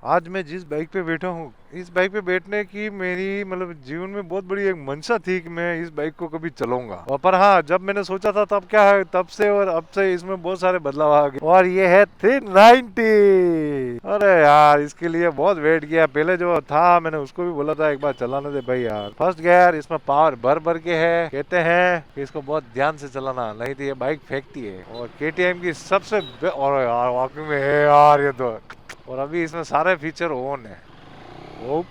आज मैं जिस बाइक पे बैठा हूँ, इस बाइक पे बैठने की मेरी मतलब जीवन में बहुत बड़ी एक मंशा थी कि मैं इस बाइक को कभी चलाऊंगा। और पर हाँ, जब मैंने सोचा था तब क्या है, तब से और अब से इसमें बहुत सारे बदलाव आ गए और ये है 390। अरे यार, इसके लिए बहुत वेट किया। पहले जो था मैंने उसको भी बोला था एक बार चलाने दे भाई यार। फर्स्ट गियर इसमें पावर भर भर के है। कहते हैं कि इसको बहुत ध्यान से चलाना, नहीं तो ये बाइक फेंकती है। और केटीएम की और यार वाकई में है यार ये तो। और अभी इसमें सारे फीचर ऑन है। ओ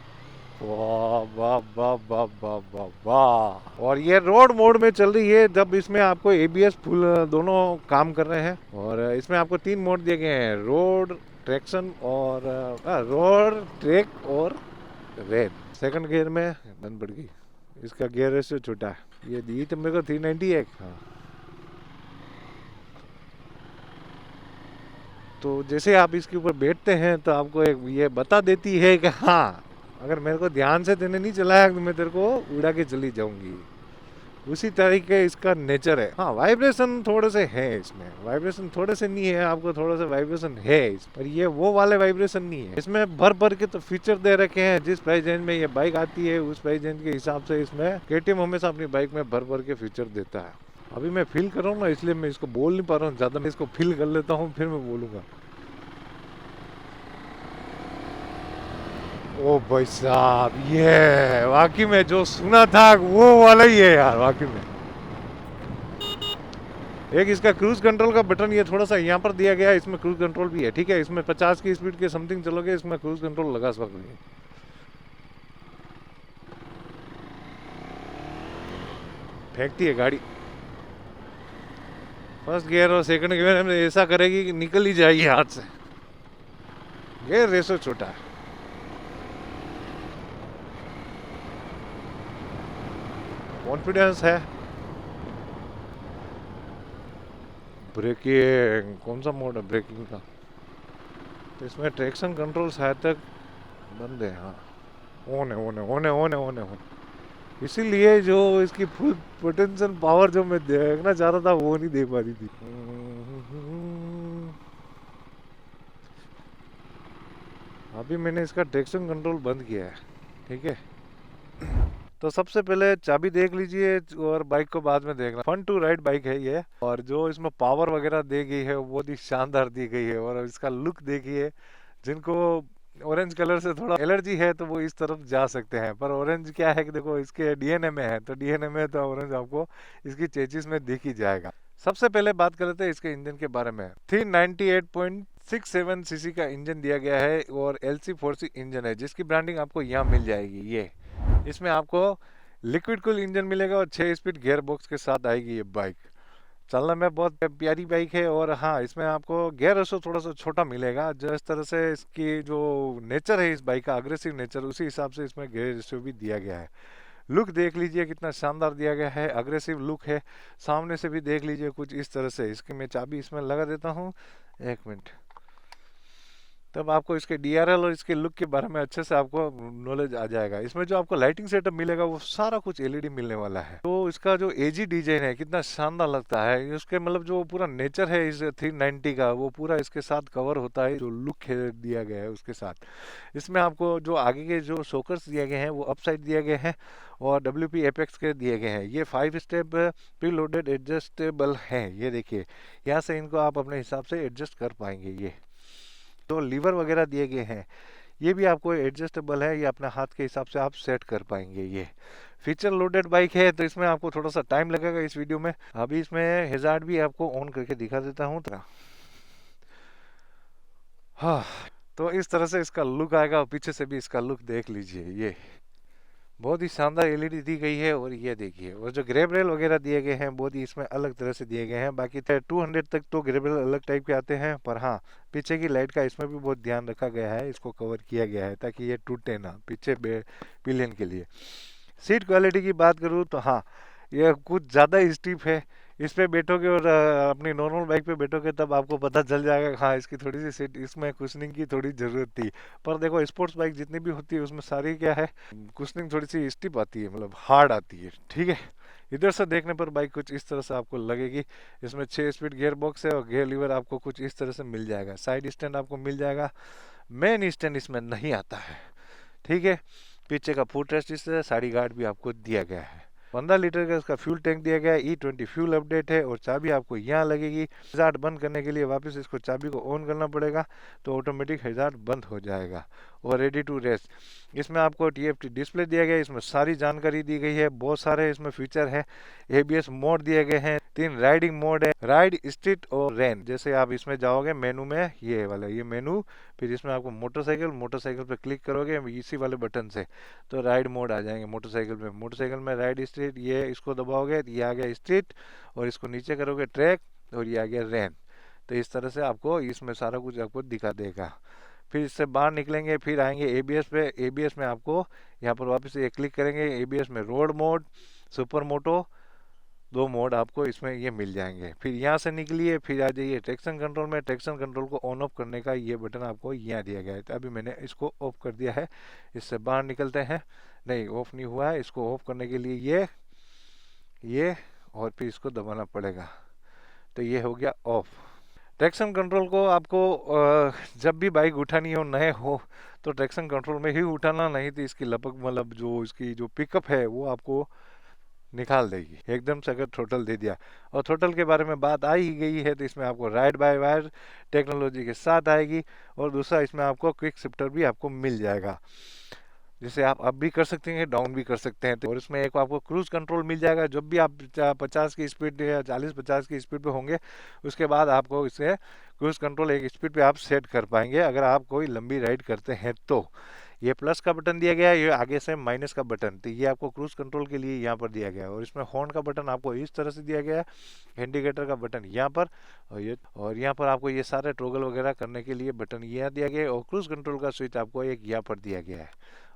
वाह वाह वाह वाह वाह वाह वाह। और ये रोड मोड में चल रही है, जब इसमें आपको एबीएस फुल दोनों काम कर रहे हैं। और इसमें आपको 3 मोड दिए गए हैं, रोड, ट्रैक्शन और रोड, ट्रैक और रेन। सेकंड गियर में बंद पड़ गई। इसका गियर रेशियो छोटा है। ये दी तो मेरे को 390 है। हाँ, तो जैसे आप इसके ऊपर बैठते हैं तो आपको एक ये बता देती है कि हाँ, अगर मेरे को ध्यान से तेने नहीं चलाया तो मैं तेरे को उड़ा के चली जाऊंगी। उसी तरीके इसका नेचर है। हाँ, वाइब्रेशन थोड़े से है इसमें, वाइब्रेशन थोड़े से नहीं है, आपको थोड़ा सा वाइब्रेशन है इस पर, ये वो वाले वाइब्रेशन नहीं है। इसमें भर भर के तो फीचर दे रखे हैं। जिस प्राइस रेंज में ये बाइक आती है उस प्राइस रेंज के हिसाब से इसमें केटीएम हमेशा अपनी बाइक में भर भर के फीचर देता है। अभी मैं फील कर रहा हूँ ना, इसलिए मैं इसको बोल नहीं पा रहा हूँ ज्यादा। मैं इसको फील कर लेता हूँ फिर मैं बोलूंगा। ओ भाई साहब, ये वाकई में जो सुना था वो वाला ही है यार, वाकई में। एक इसका क्रूज कंट्रोल का बटन ये थोड़ा सा यहाँ पर दिया गया है। इसमें क्रूज कंट्रोल भी है, ठीक है। इसमें 50 की स्पीड के समथिंग चलोगे, इसमें क्रूज कंट्रोल लगा सकोगे। फेंकती है गाड़ी। फर्स्ट गियर और सेकंड गियर में ऐसा करेगी कि निकल ही जाएगी हाथ से। गियर रेसो छोटा है। कॉन्फिडेंस है। ब्रेकिंग कौन सा मोड है ब्रेकिंग का? तो इसमें ट्रैक्शन कंट्रोल शायद तक बंद है। हाँ, ऑन है, ऑन है, ऑन है, ऑन है, ऑन है, ऑन। इसीलिए जो इसकी फुल पोटेंशियल पावर जो मैं देखना चाह रहा था वो नहीं दे पा रही थी। अभी मैंने इसका ट्रैक्शन कंट्रोल बंद किया है, ठीक है। तो सबसे पहले चाबी देख लीजिए और बाइक को बाद में देखना। फन टू राइड बाइक है ये। और जो इसमें पावर वगैरह दी गई है वो भी शानदार दी गई है। और इसका लुक देखिए। जिनको ऑरेंज कलर से थोड़ा एलर्जी है तो वो इस तरफ जा सकते हैं। पर ऑरेंज क्या है कि देखो इसके डीएनए में है, तो डीएनए में तो ऑरेंज आपको इसकी चेचिस में दिख ही जाएगा। सबसे पहले बात कर लेते हैं इसके इंजन के बारे में। 398.67 सीसी का इंजन दिया गया है और LC4C इंजन है, जिसकी ब्रांडिंग आपको यहाँ मिल जाएगी। ये इसमें आपको लिक्विड कूल इंजन मिलेगा और 6 स्पीड गियर बॉक्स के साथ आएगी ये बाइक। चलने में बहुत प्यारी बाइक है। और हाँ, इसमें आपको गियर रेशो थोड़ा सा छोटा मिलेगा। जिस तरह से इसकी जो नेचर है इस बाइक का, अग्रेसिव नेचर, उसी हिसाब से इसमें गियर रेशो भी दिया गया है। लुक देख लीजिए कितना शानदार दिया गया है, अग्रेसिव लुक है। सामने से भी देख लीजिए कुछ इस तरह से। इसकी मैं चाबी इसमें लगा देता हूँ, 1 मिनट। तब आपको इसके डीआरएल और इसके लुक के बारे में अच्छे से आपको नॉलेज आ जाएगा। इसमें जो आपको लाइटिंग सेटअप मिलेगा वो सारा कुछ एलईडी मिलने वाला है। तो इसका जो एजी डिजाइन है कितना शानदार लगता है। उसके मतलब जो पूरा नेचर है इस 390 का वो पूरा इसके साथ कवर होता है। जो लुक दिया गया है उसके साथ इसमें आपको जो आगे के जो शोकर्स दिए गए हैं वो अपसाइड दिए गए हैं और WP एपेक्स के दिए गए हैं। ये 5 स्टेप प्री लोडेड एडजस्टेबल हैं। ये देखिए, यहाँ से इनको आप अपने हिसाब से एडजस्ट कर पाएंगे। ये तो लीवर वगैरह दिए गए हैं, ये भी आपको एडजस्टेबल है। ये अपने हाथ के हिसाब से आप सेट कर पाएंगे। ये फीचर लोडेड बाइक है तो इसमें आपको थोड़ा सा टाइम लगेगा इस वीडियो में। अभी इसमें हेजार्ड भी आपको ऑन करके दिखा देता हूँ। हाँ, तो इस तरह से इसका लुक आएगा और पीछे से भी इसका लुक देख लीजिए। ये बहुत ही शानदार एलईडी दी गई है। और ये देखिए, और जो ग्रेब रेल वगैरह दिए गए हैं बहुत ही इसमें अलग तरह से दिए गए हैं। बाकी 200 तक तो ग्रेब रेल अलग टाइप के आते हैं, पर हाँ, पीछे की लाइट का इसमें भी बहुत ध्यान रखा गया है। इसको कवर किया गया है ताकि ये टूटे ना पीछे पिलियन के लिए। सीट क्वालिटी की बात करूँ तो हाँ, ये कुछ ज़्यादा स्टीप है। इस पे बैठोगे और अपनी नॉर्मल बाइक पे बैठोगे तब आपको पता चल जाएगा कि हाँ, इसकी थोड़ी सी सीट, इसमें कुशनिंग की थोड़ी ज़रूरत थी। पर देखो, स्पोर्ट्स बाइक जितनी भी होती है उसमें सारी क्या है, कुशनिंग थोड़ी सी स्टिप आती है, मतलब हार्ड आती है, ठीक है। इधर से देखने पर बाइक कुछ इस तरह से आपको लगेगी। इसमें 6 स्पीड गियर बॉक्स है और गियर लीवर आपको कुछ इस तरह से मिल जाएगा। साइड स्टैंड आपको मिल जाएगा। मेन स्टैंड इसमें नहीं आता है, ठीक है। पीछे का फुट रेस्ट इस साइड गार्ड भी आपको दिया गया है। 15 लीटर का इसका फ्यूल टैंक दिया गया है, E20 फ्यूल अपडेट है और चाबी आपको यहाँ लगेगी। हैजार्ड बंद करने के लिए वापस इसको चाबी को ऑन करना पड़ेगा तो ऑटोमेटिक हैजार्ड बंद हो जाएगा। और रेडी टू रेस, इसमें आपको TFT डिस्प्ले दिया गया है, इसमें सारी जानकारी दी गई है, बहुत सारे इसमें फीचर है। ABS मोड दिए गए हैं, 3 राइडिंग मोड है, राइड, स्ट्रीट और रेन। जैसे आप इसमें जाओगे मेनू में, ये वाला ये मेनू, फिर इसमें आपको मोटरसाइकिल पे क्लिक करोगे इसी वाले बटन से तो राइड मोड आ जाएंगे। मोटरसाइकिल में राइड, स्ट्रीट, ये इसको दबाओगे तो ये आ गया स्ट्रीट, और इसको नीचे करोगे ट्रैक, और ये आ गया रेन। तो इस तरह से आपको इसमें सारा कुछ आपको दिखा देगा। फिर इससे बाहर निकलेंगे, फिर आएंगे ABS पे। ABS में आपको यहाँ पर वापस ये क्लिक करेंगे, ABS में road mode, super moto, 2 mode आपको इसमें ये मिल जाएंगे। फिर यहाँ से निकलिए, फिर आ जाइए ट्रैक्शन कंट्रोल में। ट्रैक्शन कंट्रोल को ऑन ऑफ करने का ये बटन आपको यहाँ दिया गया है, तो अभी मैंने इसको ऑफ कर दिया है। इससे बाहर निकलते हैं, नहीं ऑफ नहीं हुआ है, इसको ऑफ करने के लिए ये और फिर इसको दबाना पड़ेगा, तो ये हो गया ऑफ। ट्रैक्शन कंट्रोल को आपको जब भी बाइक उठानी हो, नए हो, तो ट्रैक्शन कंट्रोल में ही उठाना, नहीं तो इसकी लपक मतलब जो इसकी जो पिकअप है वो आपको निकाल देगी एकदम से अगर थ्रोटल दे दिया। और थ्रोटल के बारे में बात आ ही गई है, तो इसमें आपको राइड बाय वायर टेक्नोलॉजी के साथ आएगी। और दूसरा इसमें आपको क्विक शिफ्टर भी आपको मिल जाएगा, जिसे आप अप भी कर सकते हैं, डाउन भी कर सकते हैं। और इसमें एक आपको क्रूज कंट्रोल मिल जाएगा, जब भी आप 50 की स्पीड या 40-50 की स्पीड पे होंगे, उसके बाद आपको इसे क्रूज कंट्रोल एक स्पीड पे आप सेट कर पाएंगे अगर आप कोई लंबी राइड करते हैं तो। ये प्लस का बटन दिया गया है, ये आगे से माइनस का बटन, तो ये आपको क्रूज कंट्रोल के लिए यहाँ पर दिया गया है। और इसमें हॉर्न का बटन आपको इस तरह से दिया गया है, इंडिकेटर का बटन यहाँ पर, और यहाँ पर आपको ये सारे टॉगल वगैरह करने के लिए बटन यहाँ दिया गया है। और क्रूज कंट्रोल का स्विच आपको एक यहाँ पर दिया गया है,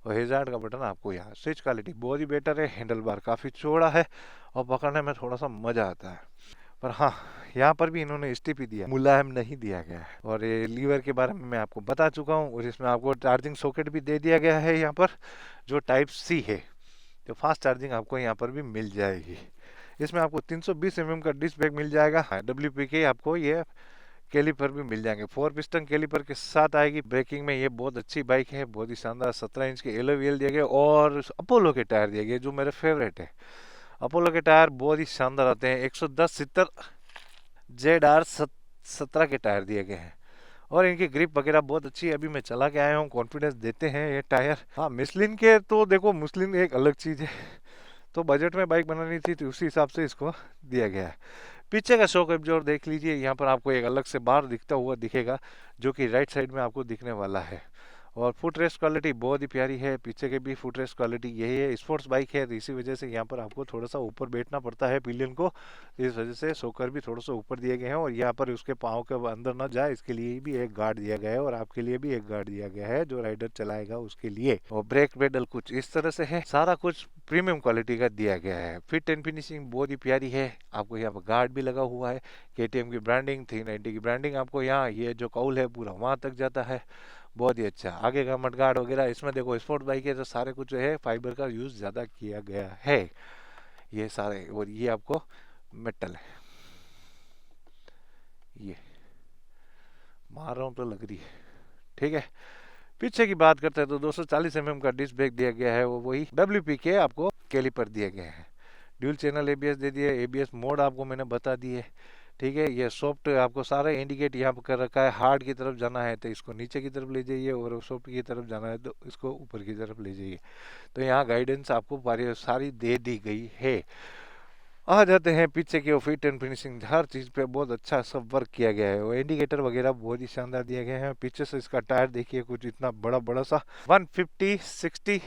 और हैजार्ड का बटन आपको यहाँ। स्विच क्वालिटी बहुत ही बेटर है, हैंडल बार काफ़ी चौड़ा है और पकड़ने में थोड़ा सा मज़ा आता है। पर हाँ, यहाँ पर भी इन्होंने स्टिप ही दिया, मुलायम नहीं दिया गया है। और ये लीवर के बारे में मैं आपको बता चुका हूँ, और इसमें आपको चार्जिंग सॉकेट भी दे दिया गया है यहाँ पर, जो टाइप-C है, तो फास्ट चार्जिंग आपको यहाँ पर भी मिल जाएगी। इसमें आपको 320 mm का डिस्क ब्रेक मिल जाएगा, WPK आपको ये कैलिपर भी मिल जाएंगे, 4 पिस्टन कैलिपर के साथ आएगी। ब्रेकिंग में ये बहुत अच्छी बाइक है, बहुत ही शानदार। 17 इंच के एलॉय व्हील दिए गए और अपोलो के टायर दिए गए, जो मेरे फेवरेट है। अपोलो के टायर बहुत ही शानदार आते हैं, 110-70 ZR 17 के टायर दिए गए हैं, और इनकी ग्रिप वगैरह बहुत अच्छी है। अभी मैं चला के आया हूँ, कॉन्फिडेंस देते हैं ये टायर। हाँ, मिशलिन के तो देखो, मिशलिन एक अलग चीज़ है, तो बजट में बाइक बनानी थी तो उसी हिसाब से इसको दिया गया है। पीछे का शॉक एब्जॉर्बर देख लीजिए, यहाँ पर आपको एक अलग से बार दिखता हुआ दिखेगा, जो कि राइट साइड में आपको दिखने वाला है। और फुट रेस्ट क्वालिटी बहुत ही प्यारी है, पीछे के भी फुट रेस्ट क्वालिटी यही है। स्पोर्ट्स बाइक है, तो इसी वजह से यहाँ पर आपको थोड़ा सा ऊपर बैठना पड़ता है पिलियन को, इस वजह से शोकर भी थोड़ा सा ऊपर दिए गए हैं। और यहाँ पर उसके पाँव के अंदर ना जाए, इसके लिए भी एक गार्ड दिया गया है, और आपके लिए भी एक गार्ड दिया गया है जो राइडर चलाएगा उसके लिए। और ब्रेक पेडल कुछ इस तरह से है, सारा कुछ प्रीमियम क्वालिटी का दिया गया है। फिट एंड फिनिशिंग बहुत ही प्यारी है, आपको यहाँ पर गार्ड भी लगा हुआ है, KTM की ब्रांडिंग, 390 की ब्रांडिंग आपको यहाँ, ये जो काउल है पूरा वहाँ तक जाता है, बहुत ही अच्छा। आगे का मडगार्ड वगैरह, इसमें देखो स्पोर्ट बाइक है तो सारे कुछ जो है फाइबर का यूज ज़्यादा किया गया है, ये सारे। और ये आपको मेटल है, ये मार रहा हूँ तो लग रही है, ठीक है। पीछे की बात करते हैं तो 240 mm का डिस्क ब्रेक दिया गया है, वो वही WPK आपको कैलिपर दिए गए हैं। ड्यूल चैनल ABS दे दिए, ABS मोड आपको मैंने बता दिए, ठीक है। ये सॉफ्ट आपको सारा इंडिकेट यहाँ पर कर रखा है, हार्ड की तरफ जाना है तो इसको नीचे की तरफ ले जाइए, और सॉफ्ट की तरफ जाना है तो इसको ऊपर की तरफ ले जाइए। तो यहाँ गाइडेंस आपको सारी दे दी गई है। आ जाते हैं पीछे की फिट एंड फिनिशिंग, हर चीज़ पे बहुत अच्छा सब वर्क किया गया है। वो इंडिकेटर वगैरह बहुत ही शानदार दिए गए हैं। पीछे से इसका टायर देखिए, कुछ इतना बड़ा बड़ा सा 150/60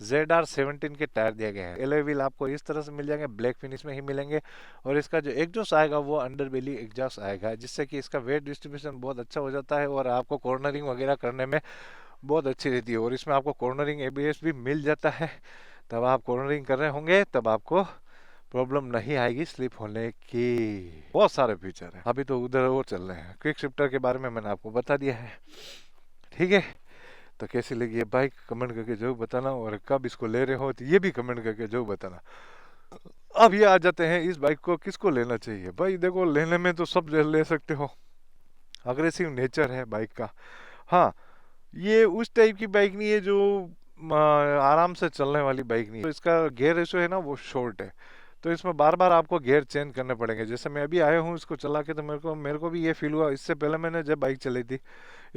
ZR17 के टायर दिए गए हैं। एलॉय व्हील आपको इस तरह से मिल जाएंगे, ब्लैक फिनिश में ही मिलेंगे। और इसका जो एग्जॉस्ट आएगा वो अंडर बेली एग्जॉस्ट आएगा, जिससे कि इसका वेट डिस्ट्रीब्यूशन बहुत अच्छा हो जाता है, और आपको कॉर्नरिंग वगैरह करने में बहुत अच्छी रहती है। और इसमें आपको कॉर्नरिंग ABS भी मिल जाता है, तब आप कॉर्नरिंग कर रहे होंगे तब आपको प्रॉब्लम नहीं आएगी स्लिप होने की। बहुत सारे फीचर हैं, अभी तो उधर वो चल रहे हैं। क्विक शिफ्टर के बारे में मैंने आपको बता दिया है, ठीक है। तो कैसी लगी ये बाइक कमेंट करके जरूर बताना, और कब इसको ले रहे हो तो ये भी कमेंट करके जरूर बताना। अब ये आ जाते हैं, इस बाइक को किसको लेना चाहिए। भाई देखो, लेने में तो सब ले सकते हो, अग्रेसिव नेचर है बाइक का। हाँ, ये उस टाइप की बाइक नहीं है जो आराम से चलने वाली बाइक नहीं है। तो इसका गियर रेशियो है ना वो शॉर्ट है, तो इसमें बार बार आपको गियर चेंज करने पड़ेंगे। जैसे मैं अभी आया हूँ इसको चला के, तो मेरे को भी ये फील हुआ। इससे पहले मैंने जब बाइक चलाई थी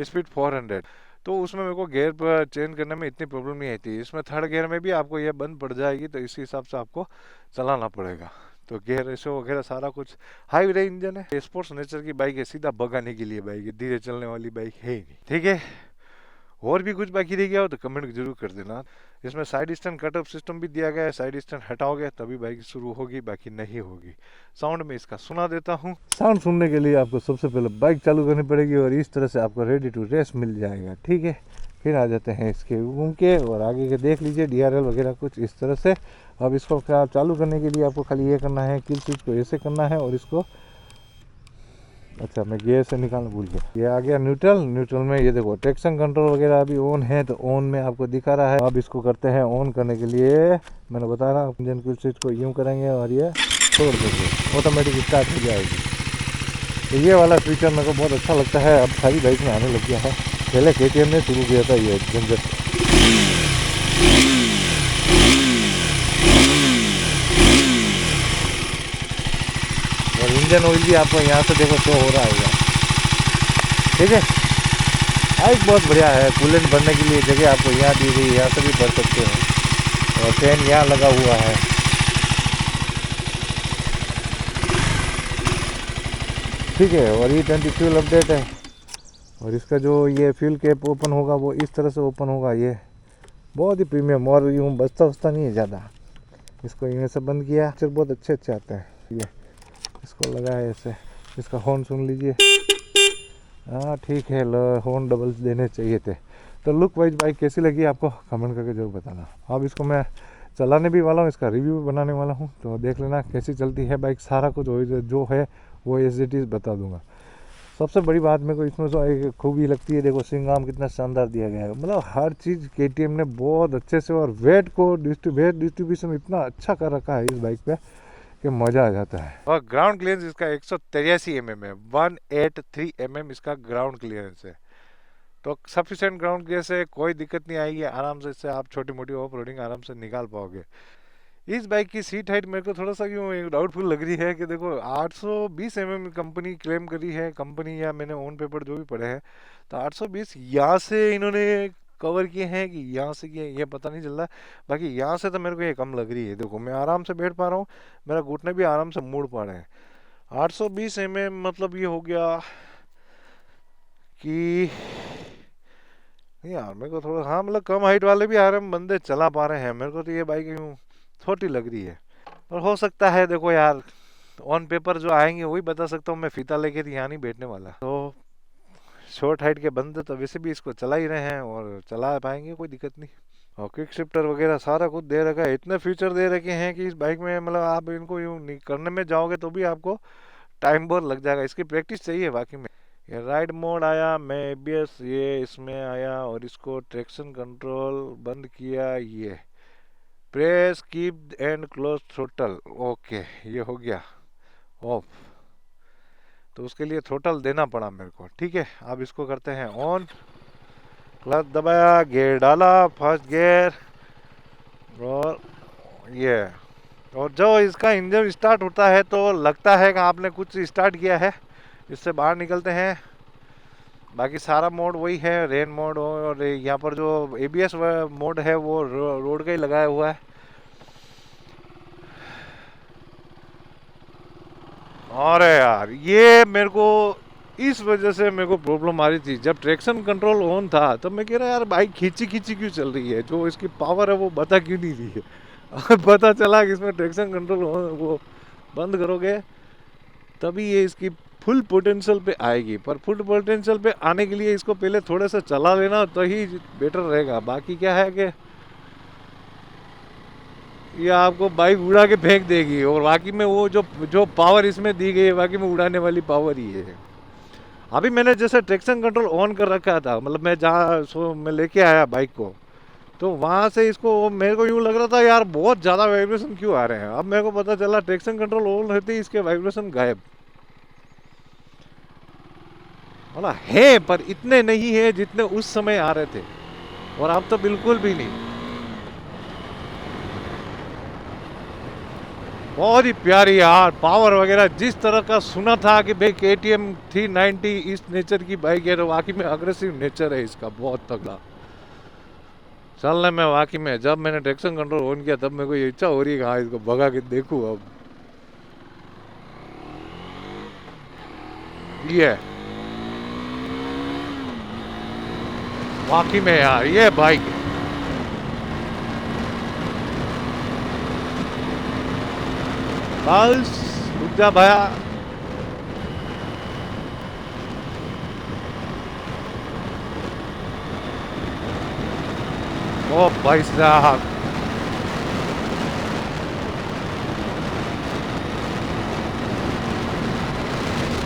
स्पीड 400, तो उसमें मेरे को गियर पर चेंज करने में इतनी प्रॉब्लम नहीं आई थी। इसमें थर्ड गियर में भी आपको ये बंद पड़ जाएगी, तो इसी हिसाब से आपको चलाना पड़ेगा। तो गियर रेशो वगैरह सारा कुछ। हाई रेंज इंजन है, स्पोर्ट्स नेचर की बाइक है, सीधा भगाने के लिए बाइक है, धीरे चलने वाली बाइक है ही नहीं। ठीक है, और भी कुछ बाकी रह गया हो तो कमेंट जरूर कर देना। इसमें साइड स्टैंड कटअप सिस्टम भी दिया गया है, साइड स्टैंड हटाओगे तभी बाइक शुरू होगी, बाकी नहीं होगी। साउंड में इसका सुना देता हूँ। साउंड सुनने के लिए आपको सबसे पहले बाइक चालू करनी पड़ेगी और इस तरह से आपको रेडी टू रेस मिल जाएगा। ठीक है, फिर आ जाते हैं इसके घूम के और आगे के देख लीजिए DRL वगैरह कुछ इस तरह से। अब इसको क्या चालू करने के लिए आपको खाली ये करना है, किल स्विच को ऐसे करना है और इसको, अच्छा मैं गियर से निकालना भूल गया। ये आ गया न्यूट्रल। न्यूट्रल में ये देखो ट्रैक्शन कंट्रोल वगैरह अभी ऑन है, तो ऑन में आपको दिखा रहा है। अब इसको करते हैं ऑन करने के लिए, मैंने बताया ना इंजन किल स्विच को यूँ करेंगे और ये छोड़ देंगे, ऑटोमेटिक स्टार्ट हो जाएगी। तो ये वाला फीचर मेरे को बहुत अच्छा लगता है, अब सारी बाइक में आने लग गया है। पहले KTM ने शुरू किया था ये झंझट। और इंजन ऑयल भी आपको यहाँ से देखो शो हो रहा होगा। ठीक है, बाइक बहुत बढ़िया है। कूलेंट भरने के लिए जगह आपको यहाँ दी गई है, यहाँ से भी भर सकते हो और फैन यहाँ लगा हुआ है। ठीक है, और E20 फ्यूल अपडेट है और इसका जो ये फ्यूल कैप ओपन होगा वो इस तरह से ओपन होगा। ये बहुत ही प्रीमियम और यूँ बस्ता वस्ता नहीं है ज़्यादा। इसको यूँ से बंद किया, पिक्चर बहुत अच्छे अच्छे आते हैं। ये इसको लगाया ऐसे, इसका हॉर्न सुन लीजिए। हाँ ठीक है, हॉर्न डबल्स देने चाहिए थे। तो लुक वाइज बाइक कैसी लगी आपको कमेंट करके जरूर बताना। अब इसको मैं चलाने भी वाला हूँ, इसका रिव्यू भी बनाने वाला हूँ, तो देख लेना कैसी चलती है बाइक। सारा कुछ जो है वो एज इट इज़ बता दूंगा। सबसे बड़ी बात मेरे को इसमें जो एक खूबी लगती है, देखो स्विंग आर्म कितना शानदार दिया गया है। मतलब हर चीज़ KTM ने बहुत अच्छे से, और वेट डिस्ट्रीब्यूशन इतना अच्छा कर रखा है इस बाइक पे कि मज़ा आ जाता है। और ग्राउंड क्लियरेंस इसका 183 mm है, 183 mm इसका ग्राउंड क्लियरेंस है। तो सफिशिएंट ग्राउंड क्लियरेंस से कोई दिक्कत नहीं आएगी, आराम से इससे आप छोटी मोटी ऑफ रोडिंग आराम से निकाल पाओगे। इस बाइक की सीट हाइट मेरे को थोड़ा सा क्यों डाउटफुल लग रही है कि देखो 820 mm कंपनी क्लेम करी है, कंपनी या मैंने ऑन पेपर जो भी पढ़े हैं, तो 820 यहाँ से इन्होंने कवर किए हैं कि यहाँ से किए ये पता नहीं चल रहा। बाकी यहाँ से तो मेरे को ये कम लग रही है। देखो मैं आराम से बैठ पा रहा हूँ, मेरा घुटने भी आराम से मुड़ पा रहे हैं। 820 mm मतलब ये हो गया कि यार मेरे को थोड़ा, हाँ मतलब कम हाइट वाले भी आराम बंदे चला पा रहे हैं। मेरे को तो ये बाइक यूँ छोटी लग रही है, पर हो सकता है देखो यार ऑन पेपर जो आएंगे वही बता सकता हूँ। मैं फीता लेके तो यहाँ नहीं बैठने वाला। तो शॉर्ट हाइट के बंदे तो वैसे भी इसको चला ही रहे हैं और चला पाएंगे, कोई दिक्कत नहीं। और क्विक शिफ्टर वगैरह सारा कुछ दे रखा है, इतने फीचर दे रखे हैं कि इस बाइक में मतलब आप इनको यूँ नहीं करने में जाओगे तो भी आपको टाइम बहुत लग जाएगा। इसकी प्रैक्टिस चाहिए वाकई में। ये राइड मोड आया, मैं ABS ये इसमें आया और इसको ट्रैक्शन कंट्रोल बंद किया। ये press keep and close throttle, okay ये हो गया ऑफ, तो उसके लिए थ्रोटल देना पड़ा मेरे को। ठीक है, अब इसको करते हैं ऑन। क्लच दबाया, गियर डाला, फर्स्ट गियर, और ये, और जो इसका इंजन स्टार्ट होता है तो लगता है कि आपने कुछ स्टार्ट किया है। इससे बाहर निकलते हैं। बाकी सारा मोड वही है, रेन मोड और यहाँ पर जो ABS मोड है वो रोड का ही लगाया हुआ है। अरे यार ये मेरे को इस वजह से मेरे को प्रॉब्लम आ रही थी। जब ट्रैक्शन कंट्रोल ऑन था तब मैं कह रहा यार बाइक खींची खींची क्यों चल रही है, जो इसकी पावर है वो बता क्यों नहीं रही है। पता चला कि इसमें ट्रैक्शन कंट्रोल वो बंद करोगे तभी ये इसकी फुल पोटेंशियल पे आएगी। पर फुल पोटेंशियल पे आने के लिए इसको पहले थोड़ा सा चला लेना तो ही बेटर रहेगा। बाकी क्या है कि ये आपको बाइक उड़ा के फेंक देगी, और बाकी में वो जो पावर इसमें दी गई है बाकी में उड़ाने वाली पावर ही है। अभी मैंने जैसे ट्रैक्शन कंट्रोल ऑन कर रखा था, मतलब मैं जहाँ मैं लेके आया बाइक को, तो वहाँ से इसको मेरे को यूँ लग रहा था यार बहुत ज़्यादा वाइब्रेशन क्यों आ रहे हैं। अब मेरे को पता चला ट्रैक्शन कंट्रोल ऑन रहते ही इसके वाइब्रेशन गायब। बोला है पर इतने नहीं है जितने उस समय आ रहे थे, और अब तो बिल्कुल भी नहीं। बहुत ही प्यारी यार, पावर वगैरह जिस तरह का सुना था कि भाई KTM 390 इस नेचर की बाइक है, तो वाकई में अग्रेसिव नेचर है इसका, बहुत तगड़ा चलने में। वाकई में जब मैंने ट्रैक्शन कंट्रोल ऑन किया तब मेरे को ये इच्छा हो रही है कि हाँ इसको भगा के देखूं अब। ये वाकई में यार ये बाइक बस रुक जा भैया। ओ भाई साहब,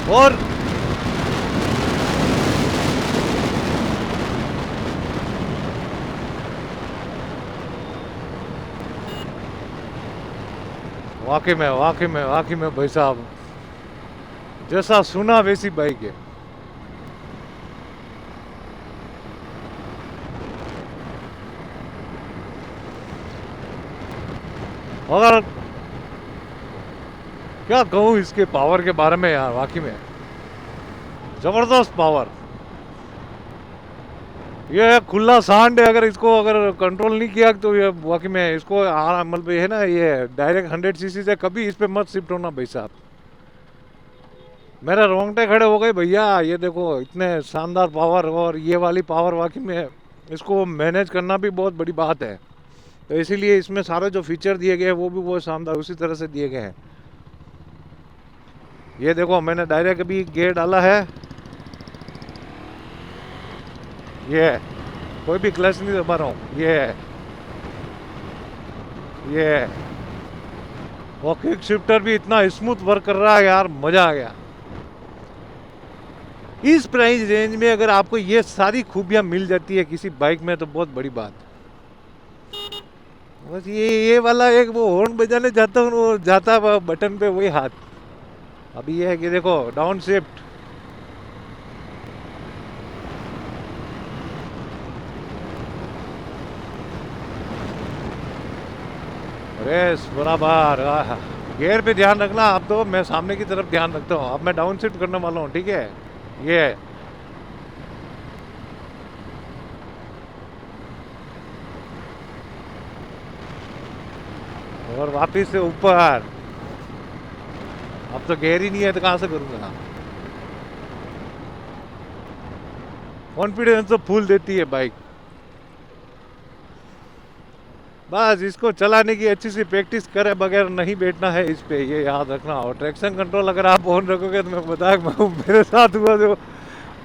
और वाकई में भाई साहब, जैसा सुना वैसी बाइक है। और क्या कहूँ इसके पावर के बारे में यार, वाकई में जबरदस्त पावर। ये खुला सांड है, अगर इसको अगर कंट्रोल नहीं किया तो ये वाकई में इसको मतलब है ना, ये डायरेक्ट 100 cc से कभी इस पे मत शिफ्ट होना भाई साहब। मेरे रोंगटे खड़े हो गए भैया, ये देखो इतने शानदार पावर, और ये वाली पावर वाकई में इसको मैनेज करना भी बहुत बड़ी बात है। तो इसीलिए इसमें सारे जो फीचर दिए गए हैं वो भी बहुत शानदार उसी तरह से दिए गए हैं। ये देखो मैंने डायरेक्ट अभी गियर डाला है, ये कोई भी क्लच नहीं दबा रहा हूँ, ये वो किक शिफ्टर भी इतना स्मूथ वर्क कर रहा है यार, मजा आ गया। इस प्राइस रेंज में अगर आपको ये सारी खूबियां मिल जाती है किसी बाइक में तो बहुत बड़ी बात। बस ये वाला एक वो हॉर्न बजाने जाता हूँ, वो जाता बटन पे वही हाथ। अभी ये है कि देखो डाउन शिफ्ट, रेस बराबर। गियर पे ध्यान रखना आप, तो मैं सामने की तरफ ध्यान रखता हूँ। अब मैं डाउन शिफ्ट करने वाला हूँ, ठीक है। ये और वापिस से ऊपर। अब तो गियर ही नहीं है तो कहाँ से करूँगा। कॉन्फिडेंस तो फुल देती है बाइक। बस इसको चलाने की अच्छी सी प्रैक्टिस करे बगैर नहीं बैठना है इस पे, ये याद रखना। और ट्रैक्शन कंट्रोल अगर आप ऑन रखोगे तो मैं बता, मेरे साथ हुआ जो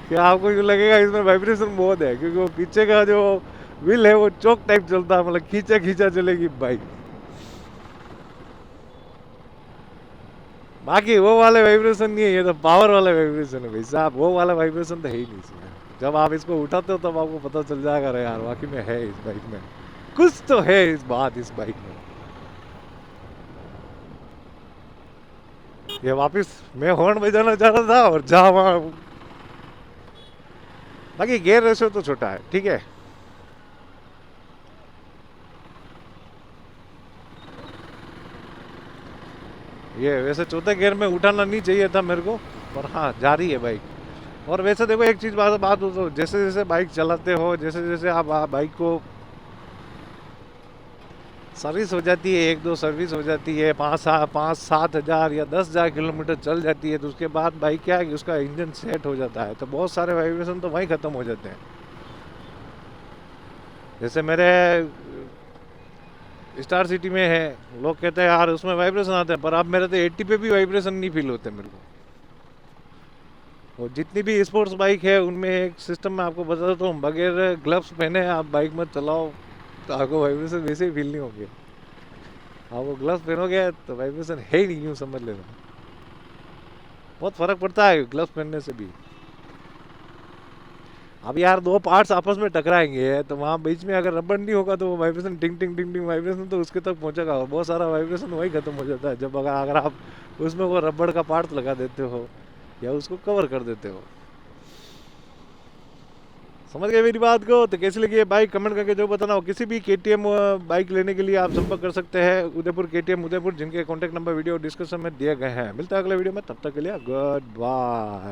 कि आपको यूँ लगेगा इसमें वाइब्रेशन बहुत है, क्योंकि वो पीछे का जो व्हील है वो चौक टाइप चलता है, मतलब खींचा खींचा चलेगी बाइक। बाकी वो वाले वाइब्रेशन नहीं है, ये तो पावर वाले वाइब्रेशन है भाई साहब। वो वाला वाइब्रेशन तो है ही नहीं इसमें। जब आप इसको उठाते हो तब आपको पता चल जाएगा, अरे यार वाकई में है इस बाइक में कुछ तो है, इस बात इस बाइक में। ये वापस मैं हॉर्न बजाना चाह रहा था और जहाँ वहाँ। बाकी गियर रेशो तो छोटा है, ठीक है। ये वैसे चौथे गियर में उठाना नहीं चाहिए था मेरे को, पर हाँ जा रही है बाइक। और वैसे देखो एक चीज़ बात हो, तो जैसे जैसे बाइक चलाते हो, जैसे जैसे आप बाइक को सर्विस हो जाती है, 1-2 सर्विस हो जाती है, 5-7 हज़ार या 10,000 किलोमीटर चल जाती है, तो उसके बाद बाइक क्या है कि उसका इंजन सेट हो जाता है, तो बहुत सारे वाइब्रेशन तो वहीं ख़त्म हो जाते हैं। जैसे मेरे स्टार सिटी में है, लोग कहते हैं यार उसमें वाइब्रेशन आते हैं, पर अब मेरे तो 80 पे भी वाइब्रेशन नहीं फील होते मेरे को। और जितनी भी स्पोर्ट्स बाइक है उनमें एक सिस्टम मैं आपको बता देता हूँ, बगैर ग्लव्स पहने आप बाइक मत चलाओ, तो आपको वाइब्रेशन वैसे ही फील नहीं होंगे। आपको ग्लव्स पहनोगे तो वाइब्रेशन है ही नहीं, यूँ समझ लेना। बहुत फर्क पड़ता है ग्लव्स पहनने से भी। अब यार दो पार्ट्स आपस में टकराएंगे तो वहाँ बीच में अगर रबड़ नहीं होगा तो वो वाइब्रेशन टिंग टिंग टिंग टिंग वाइब्रेशन तो उसके तक पहुँचेगा, बहुत सारा वाइब्रेशन वही खत्म हो जाता है जब अगर आप उसमें वो रबड़ का पार्ट लगा देते हो या उसको कवर कर देते हो। समझ गए मेरी बात को? तो कैसी लगी है बाइक कमेंट करके जो बताना हो। किसी भी KTM बाइक लेने के लिए आप संपर्क कर सकते हैं उदयपुर KTM उदयपुर, जिनके कॉन्टैक्ट नंबर वीडियो डिस्क्रिप्शन में दिए गए हैं। मिलता है अगले वीडियो में, तब तक के लिए गुड बाय।